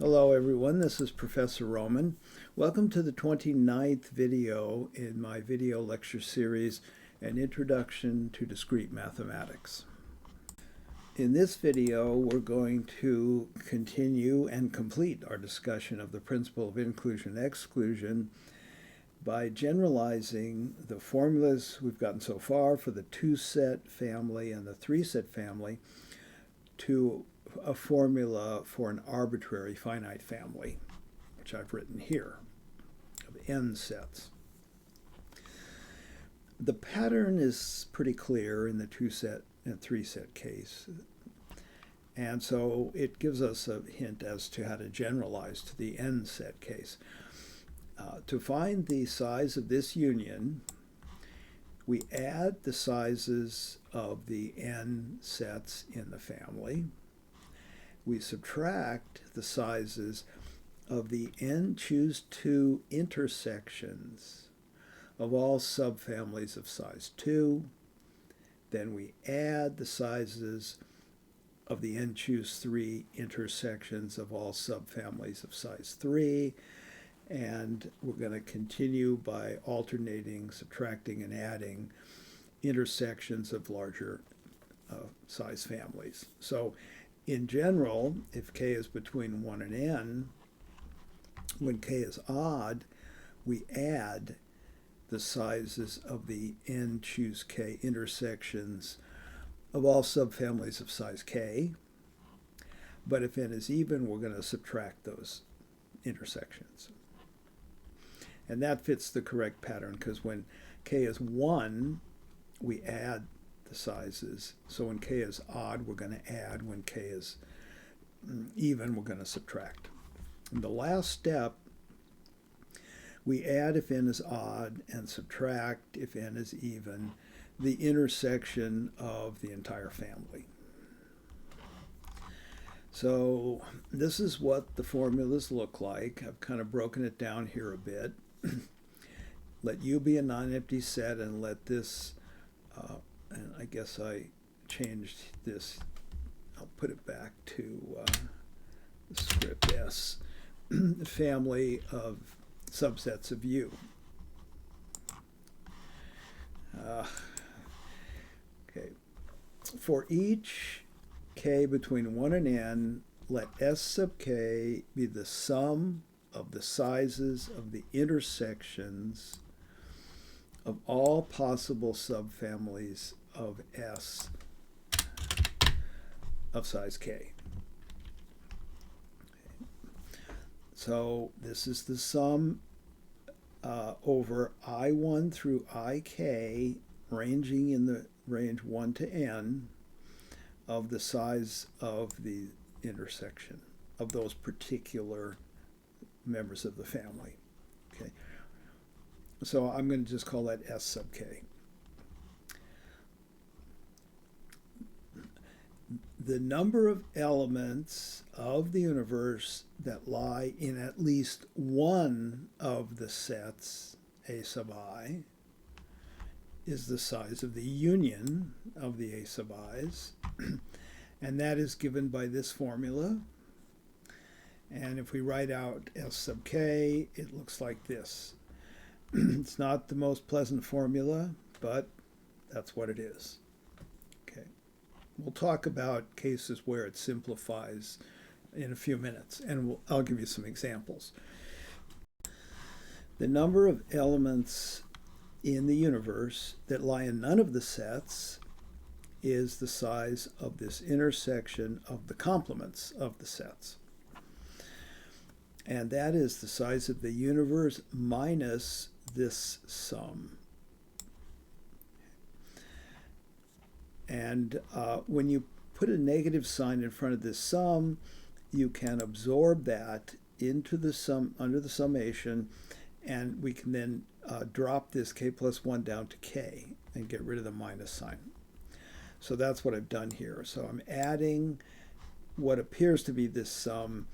Hello everyone, this is Professor Roman. Welcome to the 29th video in my video lecture series, An Introduction to Discrete Mathematics. In this video, we're going to continue and complete our discussion of the principle of inclusion and exclusion by generalizing the formulas we've gotten so far for the two-set family and the three-set family to a formula for an arbitrary finite family, which I've written here, of n sets. The pattern is pretty clear in the two-set and three-set case, and so it gives us a hint as to how to generalize to the n-set case. To find the size of this union, we add the sizes of the n sets in the family. We subtract the sizes of the n choose 2 intersections of all subfamilies of size 2. Then we add the sizes of the n choose 3 intersections of all subfamilies of size 3. And we're going to continue by alternating, subtracting, and adding intersections of larger size families. So in general, if k is between 1 and n, when k is odd, we add the sizes of the n choose k intersections of all subfamilies of size k. But if n is even, we're going to subtract those intersections. And that fits the correct pattern because when k is 1, we add the sizes. So when k is odd, we're going to add. When k is even, we're going to subtract. In the last step, we add if n is odd and subtract if n is even the intersection of the entire family. So this is what the formulas look like. I've kind of broken it down here a bit. Let U be a non-empty set and let this and I guess I changed this. I'll put it back to script S, family of subsets of U. Okay. For each k between 1 and n, let S sub k be the sum of the sizes of the intersections of all possible subfamilies of S of size k. Okay. So this is the sum over I1 through IK, ranging in the range 1 to n, of the size of the intersection of those particular members of the family. Okay. So I'm going to just call that S sub k. The number of elements of the universe that lie in at least one of the sets A sub I is the size of the union of the A sub i's, and that is given by this formula. And if we write out S sub k, it looks like this. It's not the most pleasant formula, but that's what it is. Okay. We'll talk about cases where it simplifies in a few minutes, and I'll give you some examples. The number of elements in the universe that lie in none of the sets is the size of this intersection of the complements of the sets. And that is the size of the universe minus this sum. And when you put a negative sign in front of this sum, you can absorb that into the sum, under the summation, and we can then drop this k plus 1 down to k and get rid of the minus sign. So that's what I've done here. So I'm adding what appears to be this sum,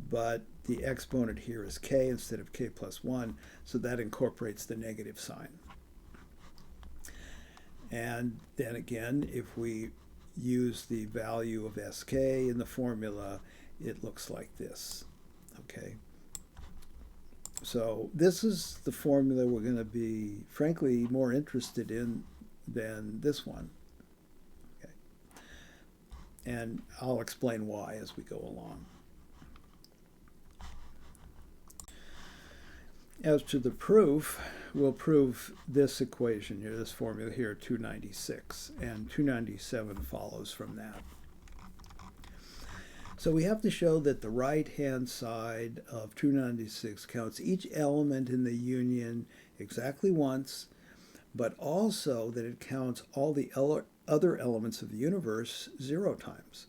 but the exponent here is k instead of k plus 1, so that incorporates the negative sign. And then again, if we use the value of sk in the formula, it looks like this. Okay. So this is the formula we're going to be, frankly, more interested in than this one. Okay. And I'll explain why as we go along. As to the proof, we'll prove this equation here, this formula here, 296, and 297 follows from that. So we have to show that the right-hand side of 296 counts each element in the union exactly once, but also that it counts all the other elements of the universe 0 times.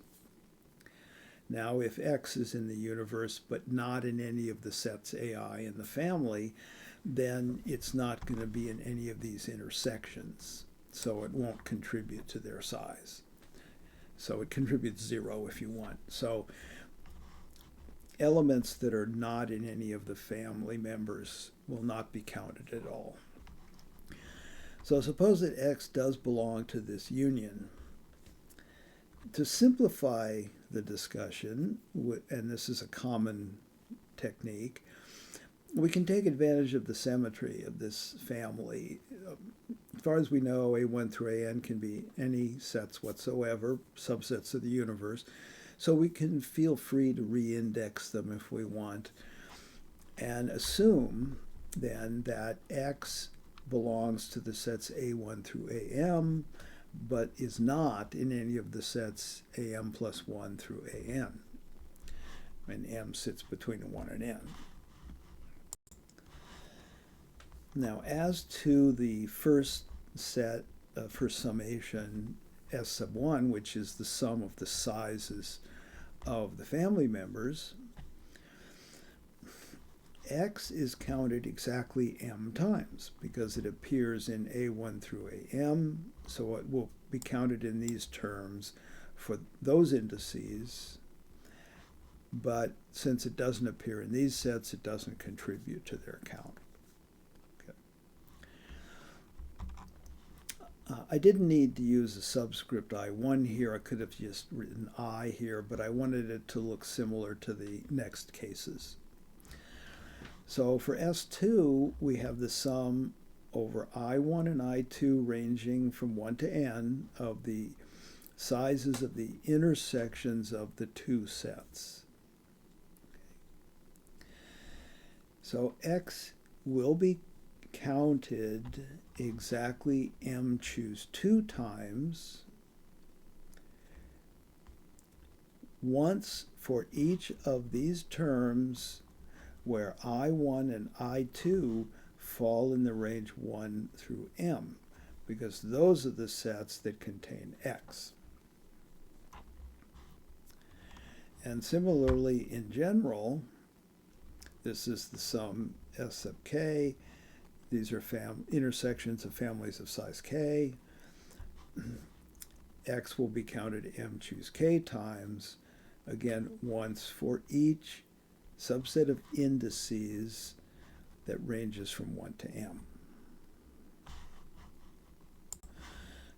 Now, if X is in the universe but not in any of the sets AI in the family, then it's not going to be in any of these intersections, so it won't contribute to their size. So it contributes 0 if you want. So elements that are not in any of the family members will not be counted at all. So suppose that X does belong to this union. To simplify the discussion, and this is a common technique, we can take advantage of the symmetry of this family. As far as we know, A1 through AN can be any sets whatsoever, subsets of the universe. So we can feel free to re-index them if we want, and assume then that X belongs to the sets A1 through AM, but is not in any of the sets AM plus 1 through AN. And M sits between 1 and N. Now, as to the first set, first summation, S sub 1, which is the sum of the sizes of the family members, X is counted exactly M times because it appears in A1 through AM, so it will be counted in these terms for those indices, but since it doesn't appear in these sets, it doesn't contribute to their count. I didn't need to use a subscript I1 here. I could have just written I here, but I wanted it to look similar to the next cases. So for S2, we have the sum over I1 and I2 ranging from 1 to n of the sizes of the intersections of the two sets. So X will be counted exactly M choose 2 times once for each of these terms where I1 and I2 fall in the range 1 through M, because those are the sets that contain X. And similarly, in general, this is the sum S sub k. These are intersections of families of size k. X will be counted M choose k times, again, once for each subset of indices that ranges from 1 to M.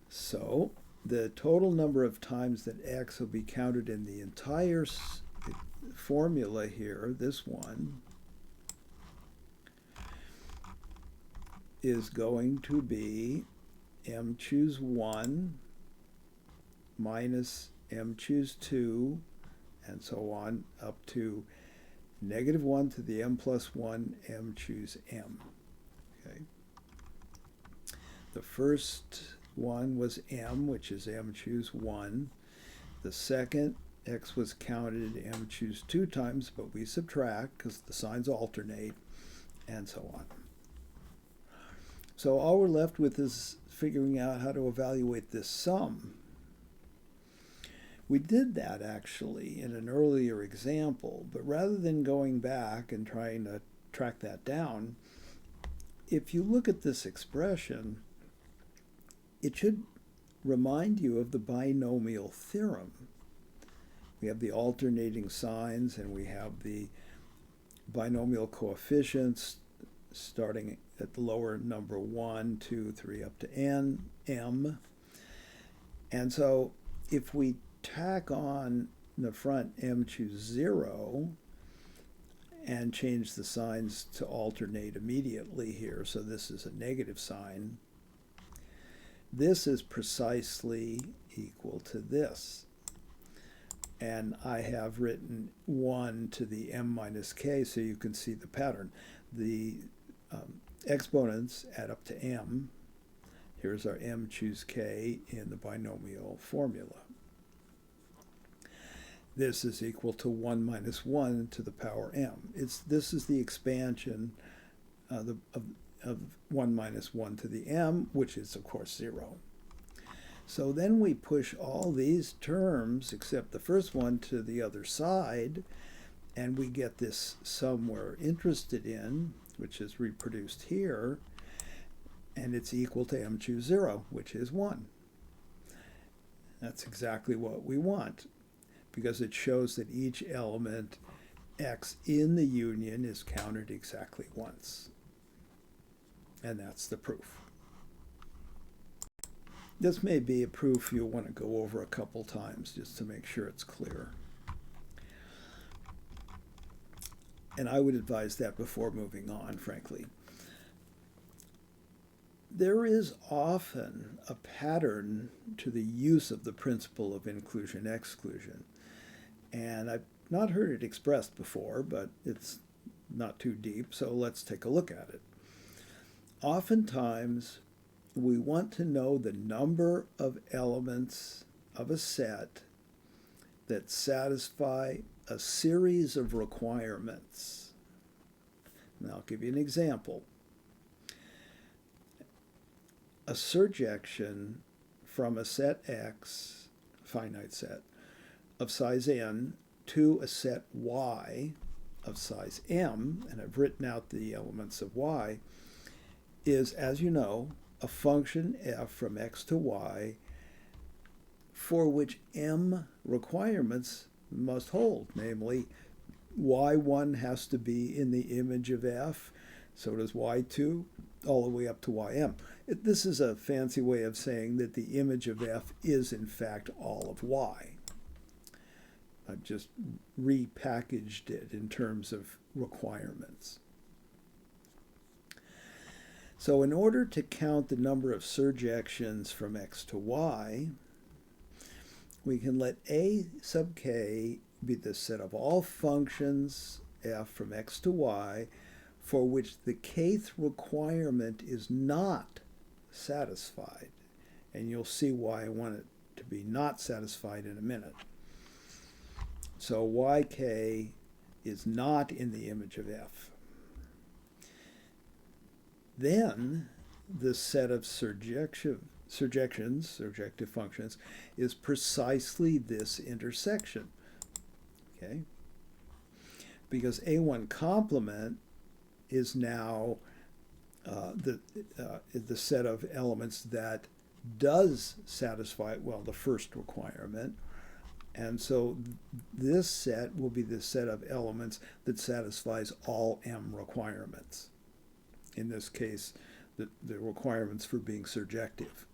So the total number of times that X will be counted in the entire formula here, this one, is going to be M choose 1 minus M choose 2, and so on, up to negative 1 to the M plus 1 M choose M. Okay. The first one was M, which is M choose 1. The second, X was counted M choose 2 times, but we subtract because the signs alternate, and so on. So all we're left with is figuring out how to evaluate this sum. We did that actually in an earlier example, but rather than going back and trying to track that down, if you look at this expression, it should remind you of the binomial theorem. We have the alternating signs and we have the binomial coefficients starting at the lower number 1, 2, 3, up to n, m. And so if we tack on the front m choose 0, and change the signs to alternate immediately here. So this is a negative sign. This is precisely equal to this. And I have written 1 to the m minus k so you can see the pattern. The exponents add up to m. Here's our m choose k in the binomial formula. This is equal to 1 minus 1 to the power m. This is the expansion of 1 minus 1 to the m, which is, of course, 0. So then we push all these terms, except the first one, to the other side, and we get this sum we're interested in, which is reproduced here, and it's equal to m choose 0, which is 1. That's exactly what we want, because it shows that each element x in the union is counted exactly once. And that's the proof. This may be a proof you'll want to go over a couple times just to make sure it's clear. And I would advise that before moving on, frankly. There is often a pattern to the use of the principle of inclusion-exclusion. And I've not heard it expressed before, but it's not too deep, so let's take a look at it. Oftentimes, we want to know the number of elements of a set that satisfy a series of requirements. And I'll give you an example. A surjection from a set X, finite set, of size n to a set Y of size m, and I've written out the elements of Y, is, as you know, a function f from x to y for which m requirements must hold. Namely, y1 has to be in the image of f, so does y2, all the way up to ym. This is a fancy way of saying that the image of f is, in fact, all of y. I've just repackaged it in terms of requirements. So in order to count the number of surjections from x to y, we can let a sub k be the set of all functions f from x to y for which the kth requirement is not satisfied. And you'll see why I want it to be not satisfied in a minute. So yk is not in the image of f. Then the set of surjective functions, is precisely this intersection. Okay? Because A1 complement is now the set of elements that does satisfy, well, the first requirement. And so this set will be the set of elements that satisfies all m requirements. In this case, the requirements for being surjective.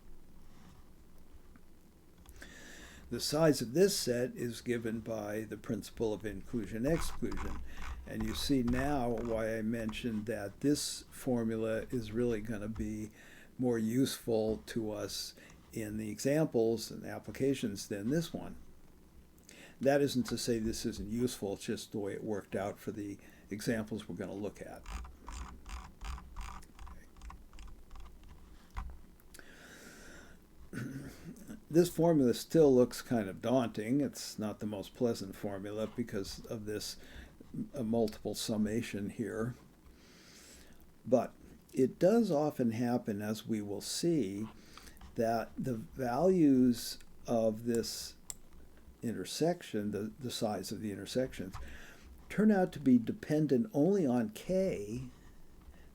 The size of this set is given by the principle of inclusion-exclusion. And you see now why I mentioned that this formula is really going to be more useful to us in the examples and applications than this one. That isn't to say this isn't useful, it's just the way it worked out for the examples we're going to look at. This formula still looks kind of daunting. It's not the most pleasant formula because of this multiple summation here. But it does often happen, as we will see, that the values of this intersection, the size of the intersections, turn out to be dependent only on k,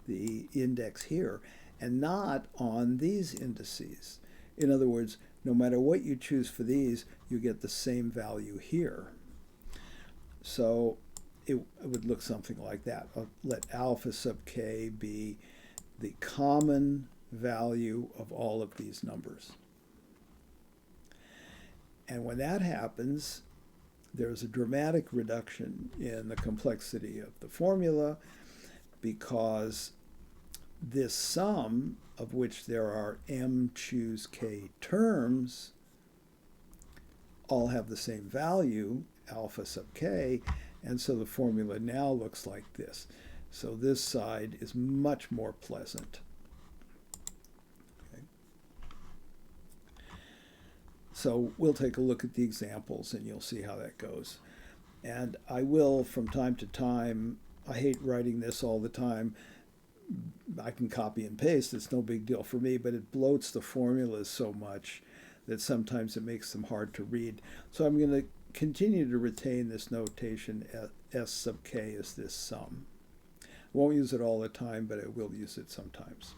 the index here, and not on these indices. In other words, no matter what you choose for these, you get the same value here. So it would look something like that. I'll let alpha sub k be the common value of all of these numbers. And when that happens, there's a dramatic reduction in the complexity of the formula because this sum, of which there are m choose k terms, all have the same value, alpha sub k, and so the formula now looks like this. So this side is much more pleasant. Okay. So we'll take a look at the examples and you'll see how that goes. And I will, from time to time, I hate writing this all the time. I can copy and paste, it's no big deal for me, but it bloats the formulas so much that sometimes it makes them hard to read. So I'm going to continue to retain this notation, S sub k is this sum. I won't use it all the time, but I will use it sometimes.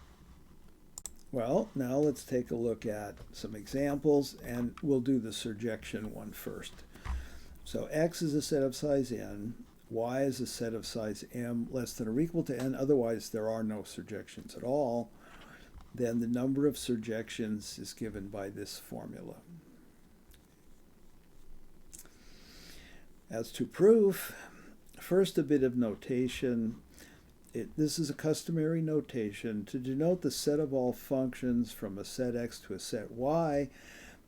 Well, now let's take a look at some examples, and we'll do the surjection one first. So x is a set of size n, y is a set of size m less than or equal to n, otherwise there are no surjections at all. Then the number of surjections is given by this formula. As to proof, first a bit of notation. This is a customary notation to denote the set of all functions from a set x to a set y.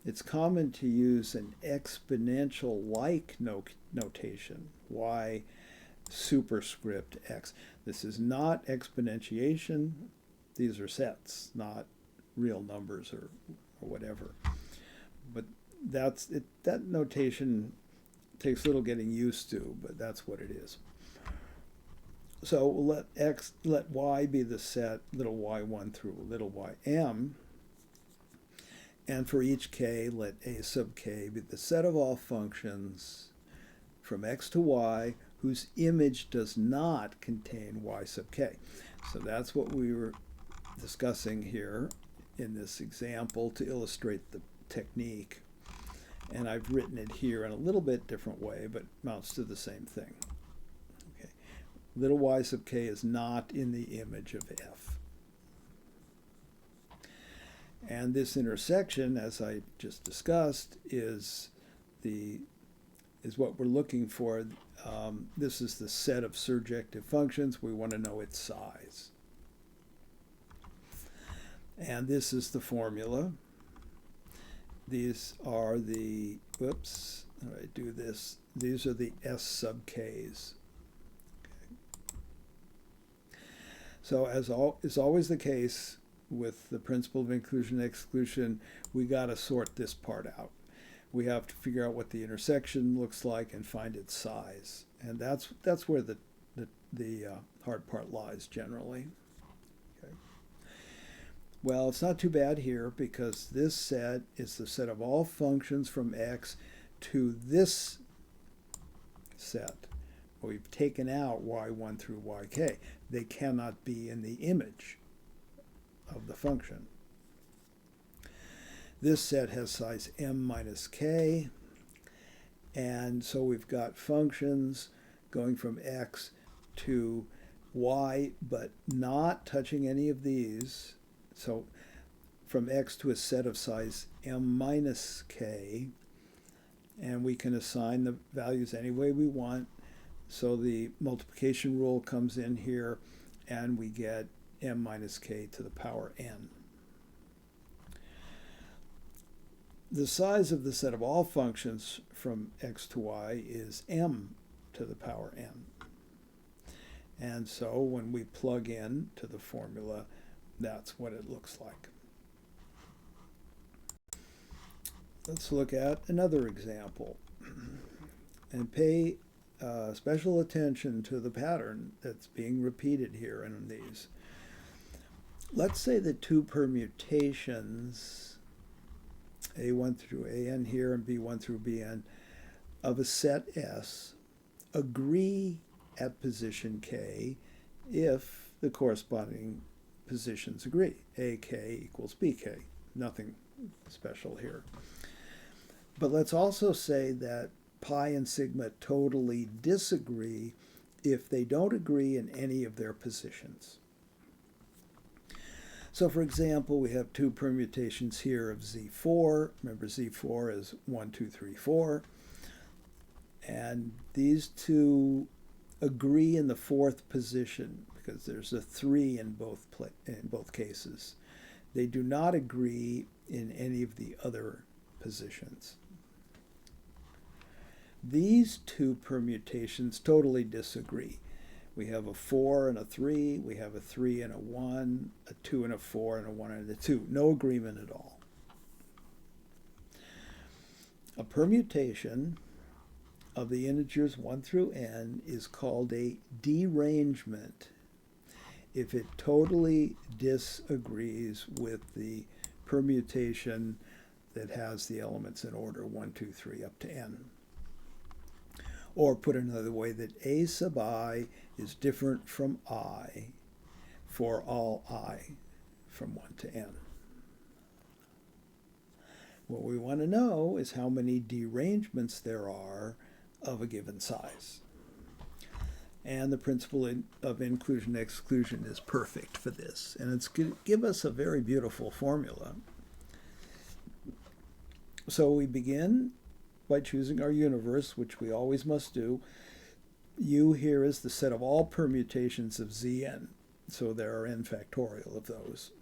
It's common to use an exponential-like notation, y superscript x. This is not exponentiation. These are sets, not real numbers or whatever. But that's it. That notation takes a little getting used to, but that's what it is. So let y be the set little y1 through little ym. And for each k, let a sub k be the set of all functions from x to y whose image does not contain y sub k. So that's what we were discussing here in this example to illustrate the technique. And I've written it here in a little bit different way, but amounts to the same thing. Okay. Little y sub k is not in the image of f. And this intersection, as I just discussed, is what we're looking for. This is the set of surjective functions. We want to know its size. And this is the formula. These are the, whoops, I do this. These are the S sub k's. Okay. So as is always the case with the principle of inclusion and exclusion, we got to sort this part out. We have to figure out what the intersection looks like and find its size. And that's where the hard part lies generally. Okay. Well, it's not too bad here because this set is the set of all functions from x to this set. We've taken out y1 through yk. They cannot be in the image of the function. This set has size m minus k, and so we've got functions going from x to y, but not touching any of these. So from x to a set of size m minus k, and we can assign the values any way we want. So the multiplication rule comes in here, and we get m minus k to the power n. The size of the set of all functions from x to y is m to the power n. And so when we plug in to the formula, that's what it looks like. Let's look at another example and pay special attention to the pattern that's being repeated here in these. Let's say the two permutations, a1 through an here and b1 through bn, of a set S agree at position k if the corresponding positions agree. AK equals BK. Nothing special here. But let's also say that pi and sigma totally disagree if they don't agree in any of their positions. So for example, we have two permutations here of Z4. Remember, Z4 is 1, 2, 3, 4. And these two agree in the fourth position because there's a 3 in both cases. They do not agree in any of the other positions. These two permutations totally disagree. We have a 4 and a 3, we have a 3 and a 1, a 2 and a 4, and a 1 and a 2. No agreement at all. A permutation of the integers 1 through n is called a derangement if it totally disagrees with the permutation that has the elements in order 1, 2, 3 up to n. Or put another way, that a sub I is different from I for all I from 1 to n. What we want to know is how many derangements there are of a given size. And the principle of inclusion and exclusion is perfect for this. And it's going to give us a very beautiful formula. So we begin by choosing our universe, which we always must do. U here is the set of all permutations of Zn. So there are n factorial of those.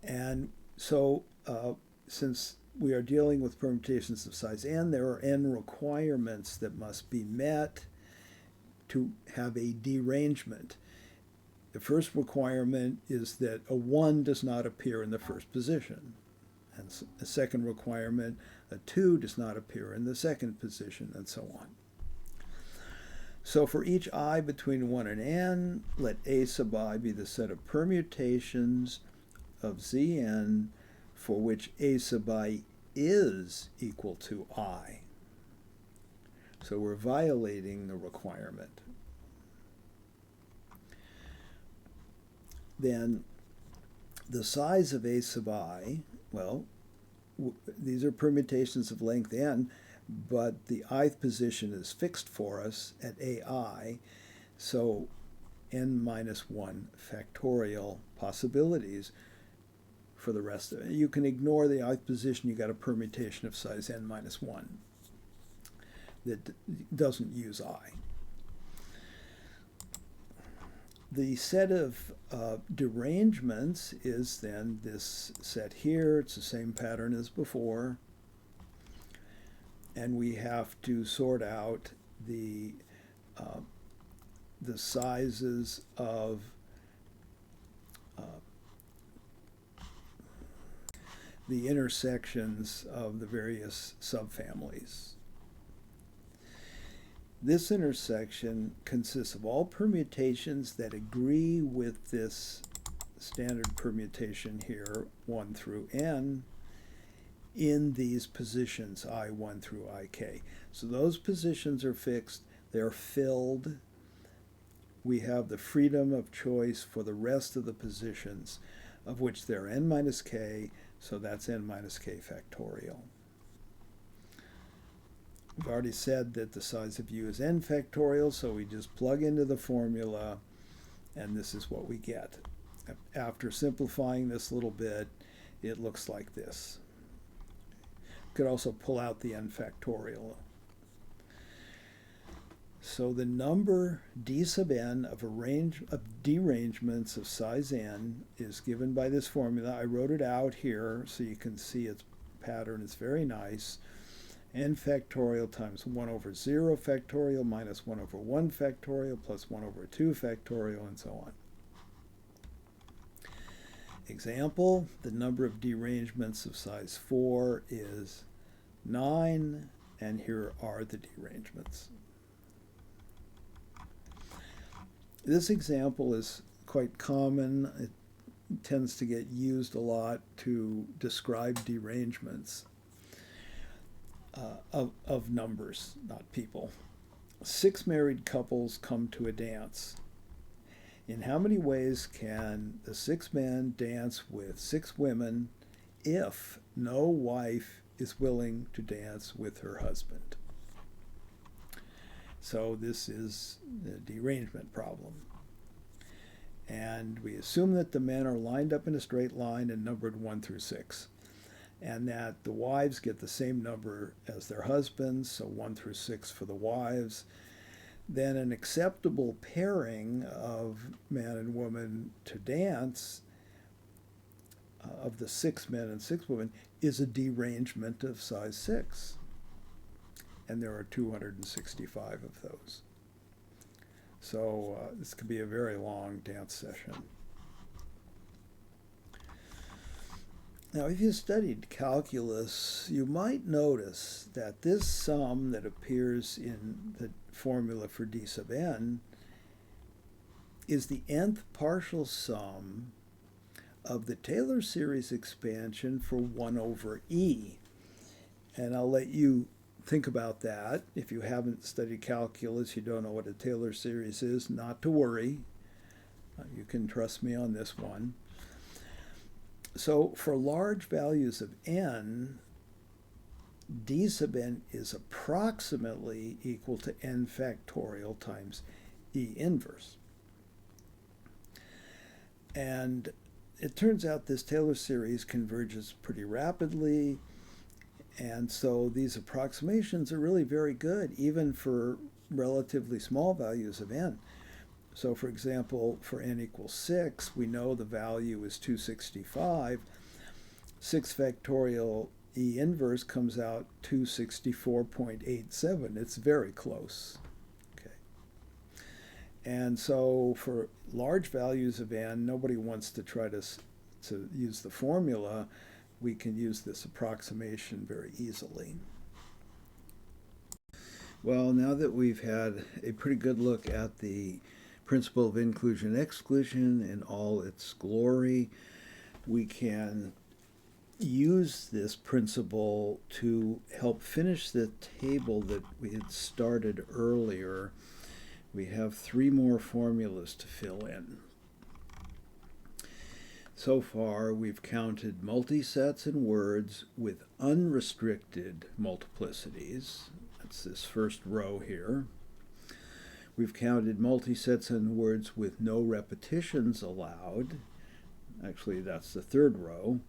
And so since we are dealing with permutations of size n, there are n requirements that must be met to have a derangement. The first requirement is that a 1 does not appear in the first position. And the second requirement, a 2 does not appear in the second position, and so on. So for each I between 1 and n, let a sub I be the set of permutations of Zn for which a sub I is equal to I. So we're violating the requirement. Then the size of a sub I, well, these are permutations of length n, but the ith position is fixed for us at ai, so n minus 1 factorial possibilities for the rest of it. You can ignore the ith position. You got a permutation of size n minus 1 that doesn't use I. The set of derangements is then this set here. It's the same pattern as before. And we have to sort out the sizes of the intersections of the various subfamilies. This intersection consists of all permutations that agree with this standard permutation here, 1 through n, in these positions, I1 through ik. So those positions are fixed, they're filled. We have the freedom of choice for the rest of the positions, of which there are n minus k, so that's n minus k factorial. We've already said that the size of U is n factorial, so we just plug into the formula, and this is what we get. After simplifying this a little bit, it looks like this. Could also pull out the n factorial. So the number d sub n of derangements of size n is given by this formula. I wrote it out here so you can see its pattern. It's very nice. N factorial times 1 over 0 factorial minus 1 over 1 factorial plus 1 over 2 factorial, and so on. Example, the number of derangements of size 4 is 9, and here are the derangements. This example is quite common. It tends to get used a lot to describe derangements of numbers, not people. 6 married couples come to a dance. In how many ways can the 6 men dance with 6 women if no wife is willing to dance with her husband? So this is the derangement problem. And we assume that the men are lined up in a straight line and numbered 1 through 6. and that the wives get the same number as their husbands, so 1 through 6 for the wives, then an acceptable pairing of man and woman to dance of the 6 men and 6 women is a derangement of size 6. And there are 265 of those. So this could be a very long dance session. Now, if you studied calculus, you might notice that this sum that appears in the formula for d sub n is the nth partial sum of the Taylor series expansion for 1 over e. And I'll let you think about that. If you haven't studied calculus, you don't know what a Taylor series is, not to worry. You can trust me on this one. So for large values of n, d sub n is approximately equal to n factorial times e inverse. And it turns out this Taylor series converges pretty rapidly, and so these approximations are really very good, even for relatively small values of n. So for example, for n equals 6, we know the value is 265. 6 factorial e inverse comes out 264.87. It's very close. Okay. And so for large values of n, nobody wants to try to use the formula. We can use this approximation very easily. Well, now that we've had a pretty good look at the principle of inclusion and exclusion in all its glory, we can use this principle to help finish the table that we had started earlier. We have 3 more formulas to fill in. So far, we've counted multisets and words with unrestricted multiplicities. That's this first row here. We've counted multisets and words with no repetitions allowed. Actually, that's the third row.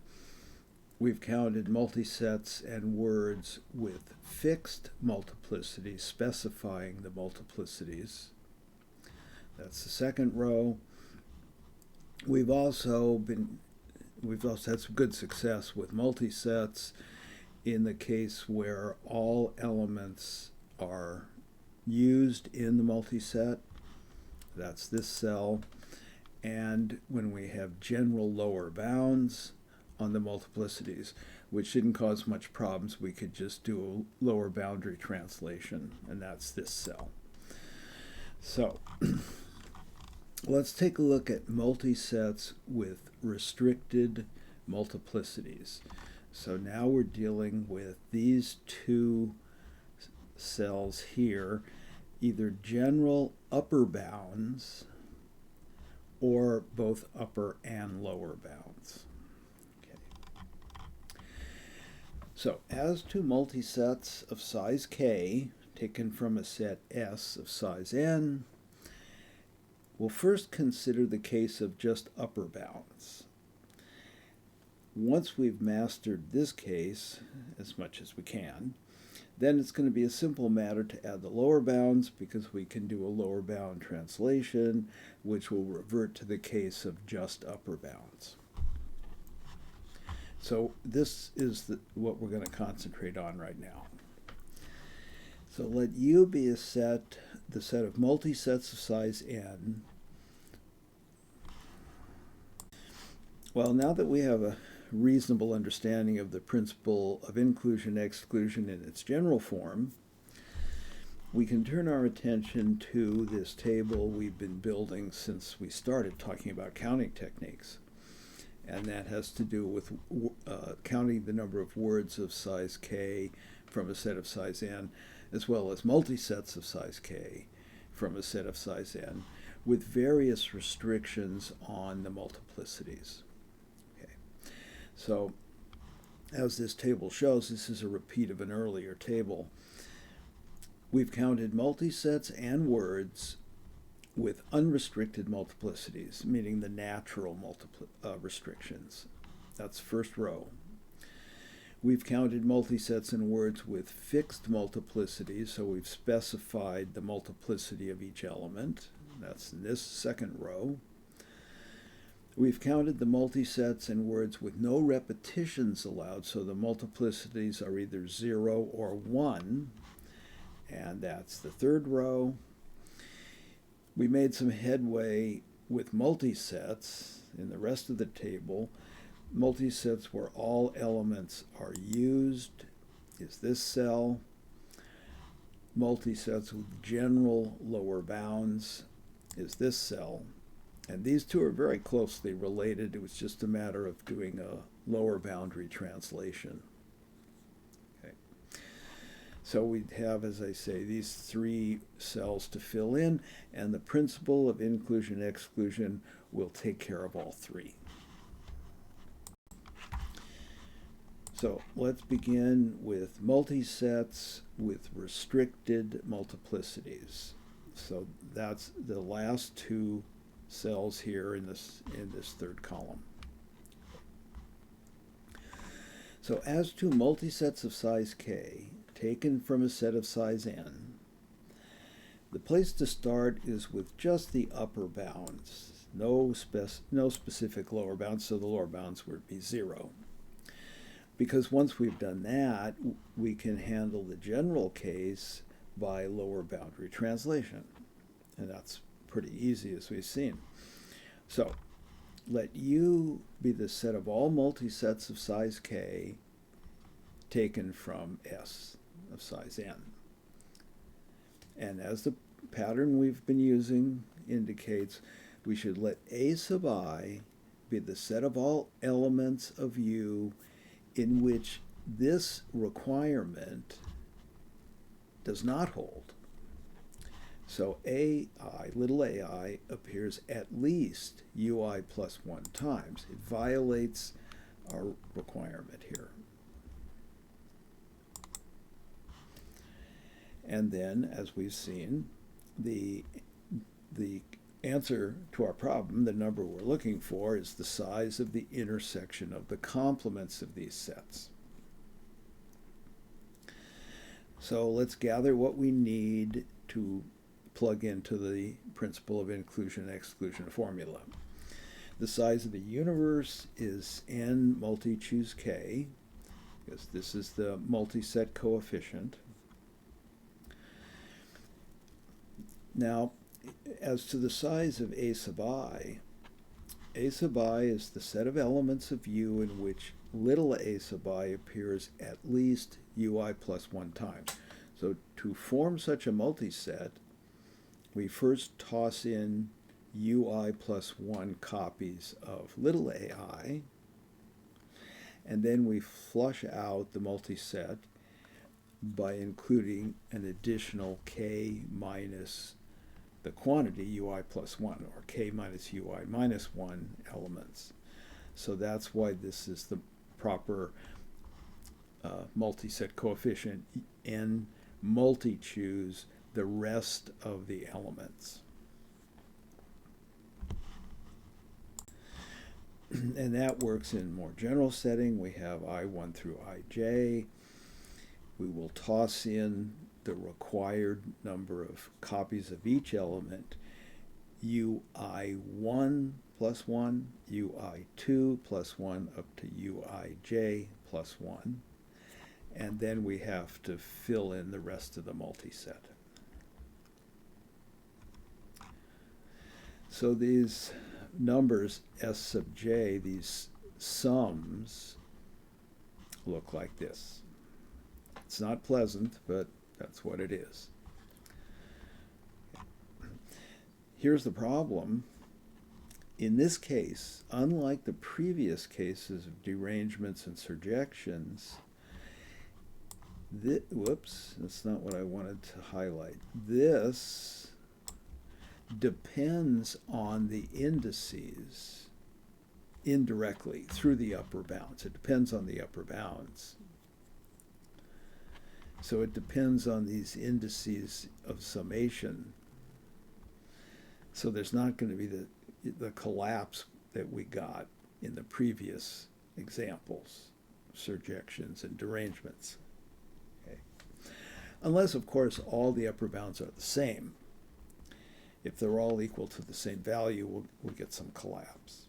We've counted multisets and words with fixed multiplicities, specifying the multiplicities. That's the second row. We've also had some good success with multisets in the case where all elements are used in the multiset. That's this cell. And when we have general lower bounds on the multiplicities, which didn't cause much problems, we could just do a lower boundary translation, and that's this cell. So let's take a look at multisets with restricted multiplicities. So now we're dealing with these 2 cells here, either general upper bounds or both upper and lower bounds. Okay. So as to multisets of size k taken from a set S of size n, we'll first consider the case of just upper bounds. Once we've mastered this case, as much as we can, then it's going to be a simple matter to add the lower bounds, because we can do a lower bound translation, which will revert to the case of just upper bounds. So this is what we're going to concentrate on right now. So let U be the set of multisets of size n. Well, now that we have a reasonable understanding of the principle of inclusion and exclusion in its general form, we can turn our attention to this table we've been building since we started talking about counting techniques. And that has to do with counting the number of words of size k from a set of size n, as well as multisets of size k from a set of size n, with various restrictions on the multiplicities. So, as this table shows, this is a repeat of an earlier table. We've counted multisets and words with unrestricted multiplicities, meaning the natural restrictions. That's first row. We've counted multisets in words with fixed multiplicities, so we've specified the multiplicity of each element. That's in this second row. We've counted the multisets in words with no repetitions allowed, so the multiplicities are either 0 or 1, and that's the third row. We made some headway with multisets in the rest of the table. Multisets where all elements are used is this cell. Multisets with general lower bounds is this cell. And these two are very closely related. It was just a matter of doing a lower boundary translation. Okay. So we have, as I say, these three cells to fill in, and the principle of inclusion and exclusion will take care of all three. So let's begin with multisets with restricted multiplicities. So that's the last two cells here in this third column. So as to multisets of size k taken from a set of size n, the place to start is with just the upper bounds. No specific lower bounds, so the lower bounds would be 0. Because once we've done that, we can handle the general case by lower boundary translation. And that's pretty easy, as we've seen. So let U be the set of all multisets of size k taken from S of size n. And as the pattern we've been using indicates, we should let A sub I be the set of all elements of U in which this requirement does not hold. So AI, little ai, appears at least ui plus 1 times. It violates our requirement here. And then, as we've seen, the answer to our problem, the number we're looking for, is the size of the intersection of the complements of these sets. So let's gather what we need to plug into the principle of inclusion and exclusion formula. The size of the universe is n multi-choose k, because this is the multiset coefficient. Now, as to the size of A sub I is the set of elements of U in which little a sub I appears at least ui plus 1 times. So to form such a multiset, we first toss in ui plus 1 copies of little ai, and then we flush out the multiset by including an additional k minus the quantity ui plus 1, or k minus ui minus 1 elements. So that's why this is the proper multiset coefficient, n multi-choose the rest of the elements. And that works in more general setting. We have I1 through ij. We will toss in the required number of copies of each element, ui1 plus 1, ui2 plus 1, up to uij plus 1. And then we have to fill in the rest of the multiset. So these numbers S sub j, these sums, look like this. It's not pleasant, but that's what it is. Here's the problem. In this case, unlike the previous cases of derangements and surjections, whoops, that's not what I wanted to highlight. This depends on the indices indirectly through the upper bounds. It depends on the upper bounds. So it depends on these indices of summation. So there's not going to be the collapse that we got in the previous examples surjections and derangements. Okay. Unless, of course, all the upper bounds are the same. If they're all equal to the same value, we'll get some collapse.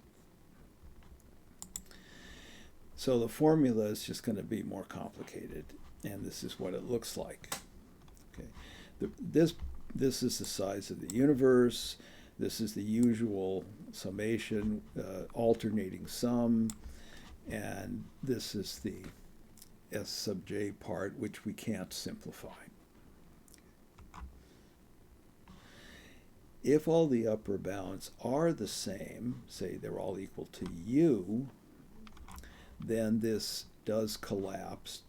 So the formula is just going to be more complicated, and this is what it looks like. Okay. This is the size of the universe. This is the usual summation, alternating sum, and this is the S sub j part, which we can't simplify. If all the upper bounds are the same, say they're all equal to u, then this does collapse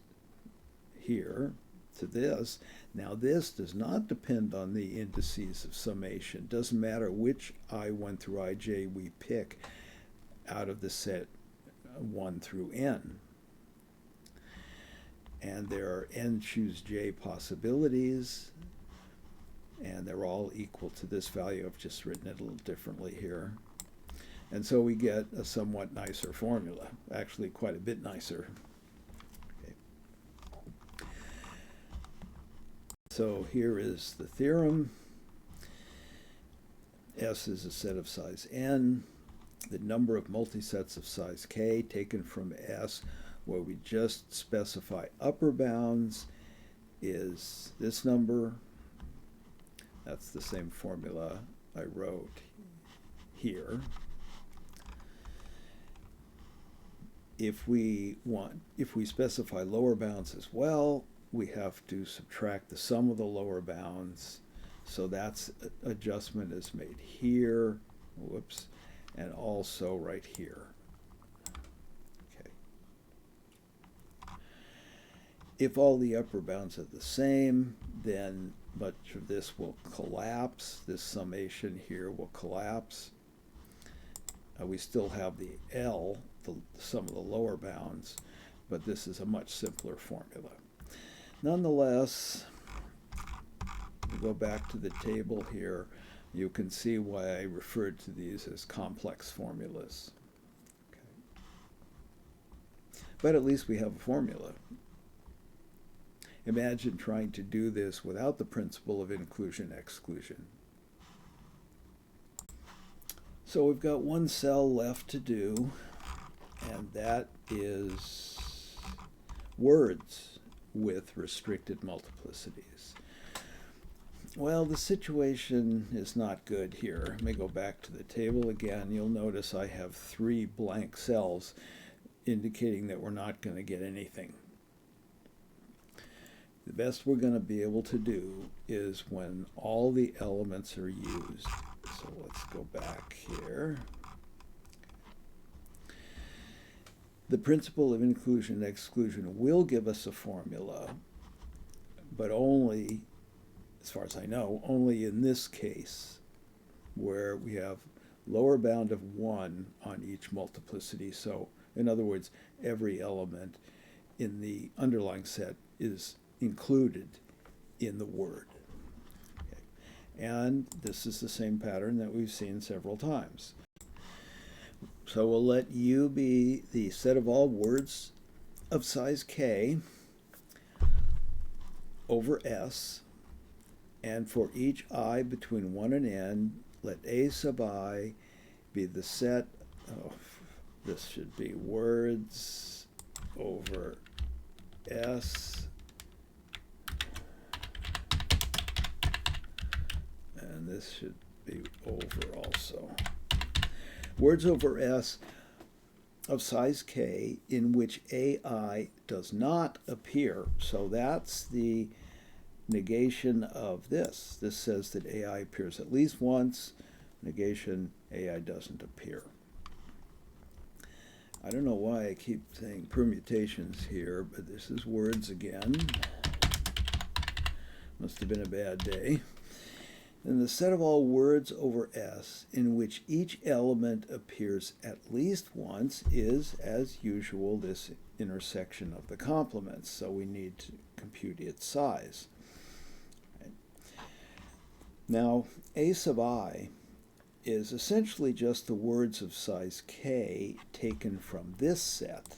here to this. Now this does not depend on the indices of summation. It doesn't matter which I1 through ij we pick out of the set 1 through n. And there are n choose j possibilities, and they're all equal to this value. I've just written it a little differently here. And so we get a somewhat nicer formula, actually quite a bit nicer. Okay. So here is the theorem. S is a set of size n. The number of multisets of size k taken from S, where we just specify upper bounds, is this number. That's the same formula I wrote here. If we specify lower bounds as well, we have to subtract the sum of the lower bounds. So that's adjustment is made here, whoops, and also right here. Okay. If all the upper bounds are the same, then much of this will collapse. This summation here will collapse. We still have the L, the sum of the lower bounds, but this is a much simpler formula. Nonetheless, we go back to the table here. You can see why I referred to these as complex formulas. Okay. But at least we have a formula. Imagine trying to do this without the principle of inclusion-exclusion. So we've got one cell left to do, and that is words with restricted multiplicities. Well, the situation is not good here. Let me go back to the table again. You'll notice I have 3 blank cells indicating that we're not going to get anything. The best we're going to be able to do is when all the elements are used. So let's go back here. The principle of inclusion and exclusion will give us a formula, but only, as far as I know, only in this case where we have lower bound of 1 on each multiplicity. So in other words, every element in the underlying set is included in the word. Okay. And this is the same pattern that we've seen several times. So we'll let U be the set of all words of size k over S, and for each I between 1 and n, let A sub I be the set of, this should be words over S, and this should be over also. Words over S of size k in which AI does not appear. So that's the negation of this. This says that AI appears at least once. Negation, AI doesn't appear. I don't know why I keep saying permutations here, but this is words again. Must have been a bad day. And the set of all words over S in which each element appears at least once is, as usual, this intersection of the complements. So we need to compute its size. Right. Now, A sub I is essentially just the words of size k taken from this set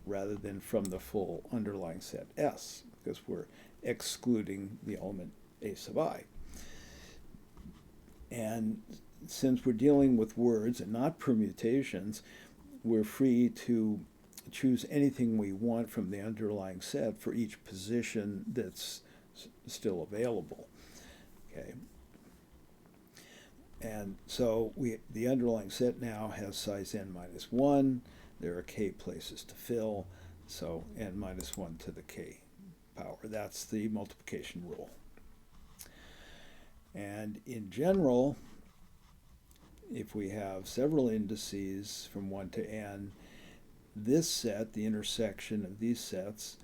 rather than from the full underlying set S, because we're excluding the element A sub I. And since we're dealing with words and not permutations, we're free to choose anything we want from the underlying set for each position that's still available. Okay. And so the underlying set now has size n minus 1. There are k places to fill, so n minus 1 to the k power. That's the multiplication rule. And in general, if we have several indices from 1 to n, this set, the intersection of these sets,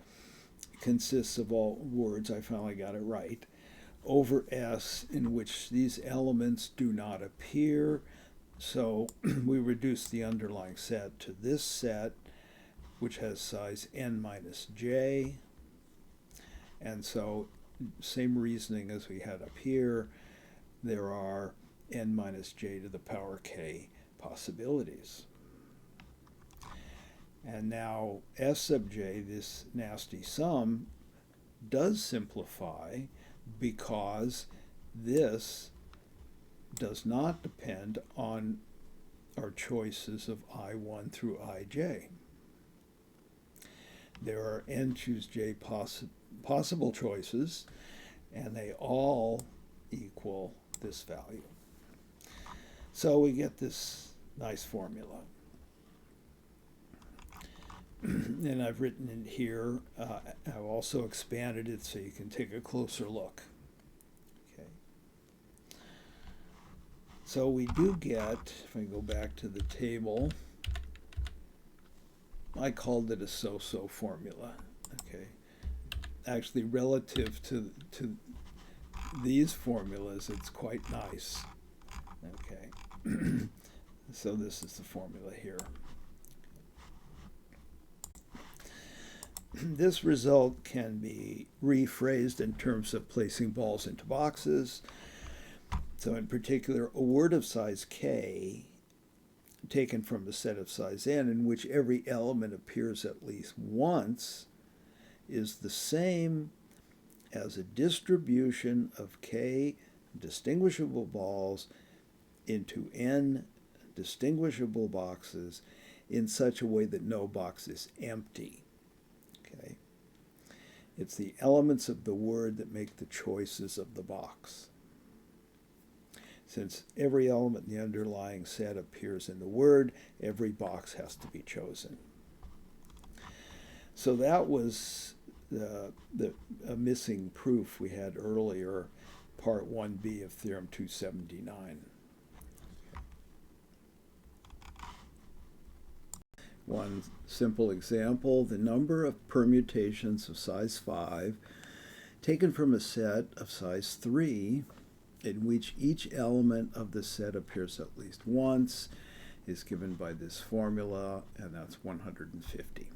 consists of all words, I finally got it right, over S in which these elements do not appear. So we reduce the underlying set to this set, which has size n minus j. And so same reasoning as we had up here, there are n minus j to the power k possibilities. And now S sub j, this nasty sum, does simplify because this does not depend on our choices of I1 through ij. There are n choose j possible choices, and they all equal this value. So we get this nice formula. And I've written it here. I've also expanded it so you can take a closer look. Okay. So we do get, if I go back to the table, I called it a so-so formula. Okay. Actually, relative to these formulas, it's quite nice. Okay. So this is the formula here. This result can be rephrased in terms of placing balls into boxes. So in particular, a word of size k taken from a set of size n in which every element appears at least once is the same as a distribution of k distinguishable balls into n distinguishable boxes in such a way that no box is empty. Okay. It's the elements of the word that make the choices of the box. Since every element in the underlying set appears in the word, every box has to be chosen. So that was a missing proof we had earlier, part 1b of Theorem 279. One simple example, the number of permutations of size 5 taken from a set of size 3 in which each element of the set appears at least once is given by this formula, and that's 150.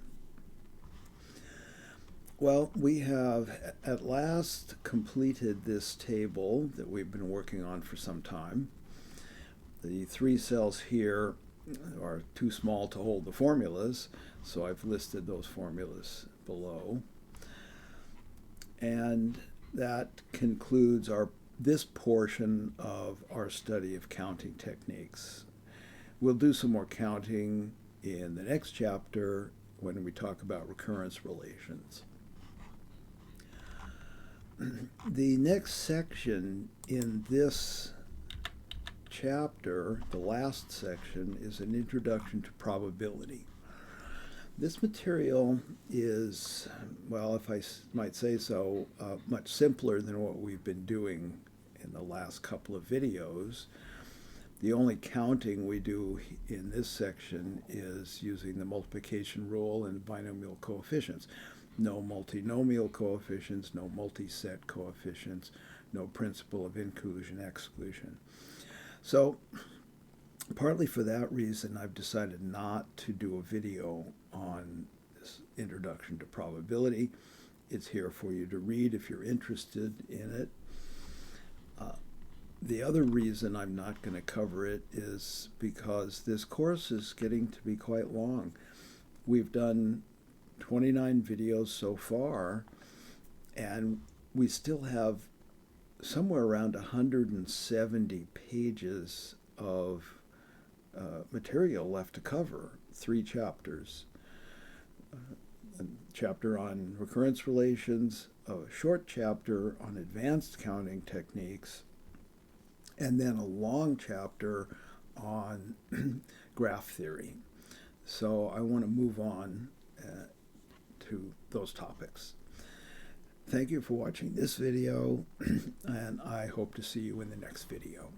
Well, we have at last completed this table that we've been working on for some time. The 3 cells here are too small to hold the formulas, so I've listed those formulas below. And that concludes this portion of our study of counting techniques. We'll do some more counting in the next chapter when we talk about recurrence relations. The next section in this chapter, the last section, is an introduction to probability. This material is, well, if I might say so, much simpler than what we've been doing in the last couple of videos. The only counting we do in this section is using the multiplication rule and binomial coefficients. No multinomial coefficients, no multi-set coefficients, no principle of inclusion, exclusion. So, partly for that reason, I've decided not to do a video on this introduction to probability. It's here for you to read if you're interested in it. The other reason I'm not going to cover it is because this course is getting to be quite long. We've done 29 videos so far, and we still have somewhere around 170 pages of material left to cover, 3 chapters. A chapter on recurrence relations, a short chapter on advanced counting techniques, and then a long chapter on graph theory. So I want to move on to those topics. Thank you for watching this video, and I hope to see you in the next video.